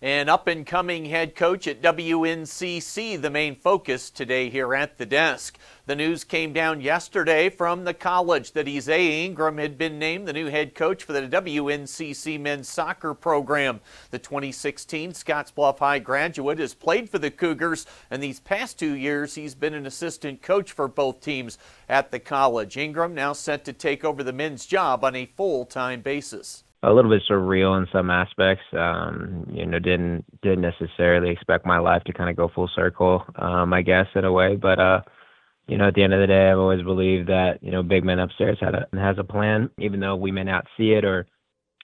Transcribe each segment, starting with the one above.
An up-and-coming head coach at WNCC, the main focus today here at the desk. The news came down yesterday from the college that Isaiah Ingram had been named the new head coach for the WNCC men's soccer program. The 2016 Scottsbluff High graduate has played for the Cougars, and these past 2 years he's been an assistant coach for both teams at the college. Ingram now set to take over the men's job on a full-time basis. A little bit surreal in some aspects. Didn't necessarily expect my life to kind of go full circle, I guess, in a way. But, at the end of the day, I've always believed that, Big Man Upstairs has a plan, even though we may not see it or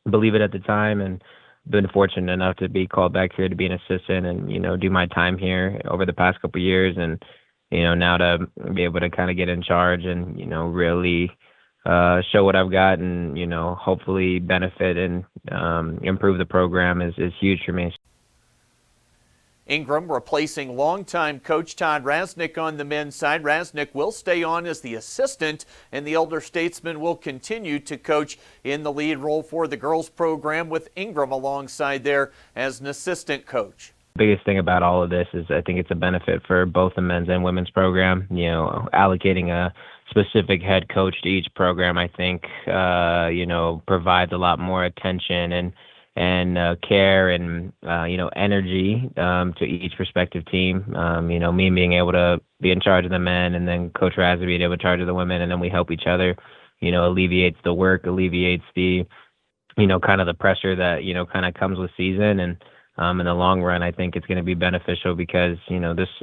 believe it at the time. And been fortunate enough to be called back here to be an assistant and, do my time here over the past couple of years. And, now to be able to kind of get in charge and, really show what I've got and, hopefully benefit and improve the program is huge for me. Ingram replacing longtime coach Todd Rasnick on the men's side. Rasnick will stay on as the assistant, and the elder statesman will continue to coach in the lead role for the girls program with Ingram alongside there as an assistant coach. Biggest thing about all of this is I think it's a benefit for both the men's and women's program. Allocating a specific head coach to each program, I think, provides a lot more attention and care and, energy to each respective team. Me being able to be in charge of the men and then Coach Razzie being able to charge of the women, and then we help each other, alleviates the work, alleviates the, kind of the pressure that, kind of comes with season. And in the long run, I think it's going to be beneficial because,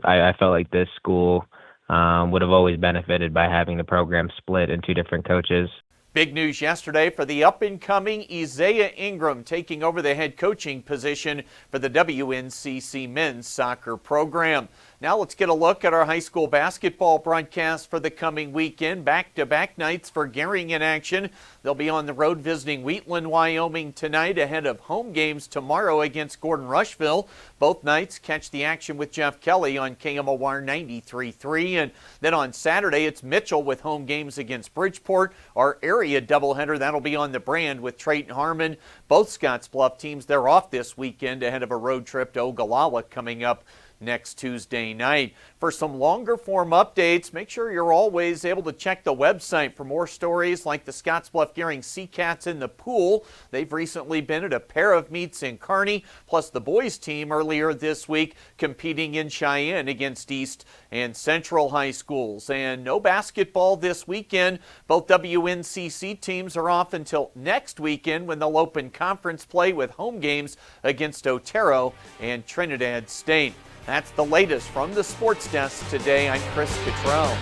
I felt like this school would have always benefited by having the program split in two different coaches. Big news yesterday for the up-and-coming Isaiah Ingram taking over the head coaching position for the WNCC men's soccer program. Now let's get a look at our high school basketball broadcast for the coming weekend. Back-to-back nights for Gering in action. They'll be on the road visiting Wheatland, Wyoming tonight ahead of home games tomorrow against Gordon Rushville. Both nights catch the action with Jeff Kelly on KMOR 93.3. And then on Saturday, it's Mitchell with home games against Bridgeport. Our area doubleheader, that'll be on the Brand with Trayton Harmon. Both Scottsbluff teams, they're off this weekend ahead of a road trip to Ogallala coming up next Tuesday night. For some longer form updates, make sure you're always able to check the website for more stories like the Scottsbluff Gering Sea Cats in the pool. They've recently been at a pair of meets in Kearney, plus the boys team earlier this week competing in Cheyenne against East and Central high schools. And no basketball this weekend. Both WNCC teams are off until next weekend when they'll open conference play with home games against Otero and Trinidad State. That's the latest from the Sports Desk today. I'm Chris Cottrell.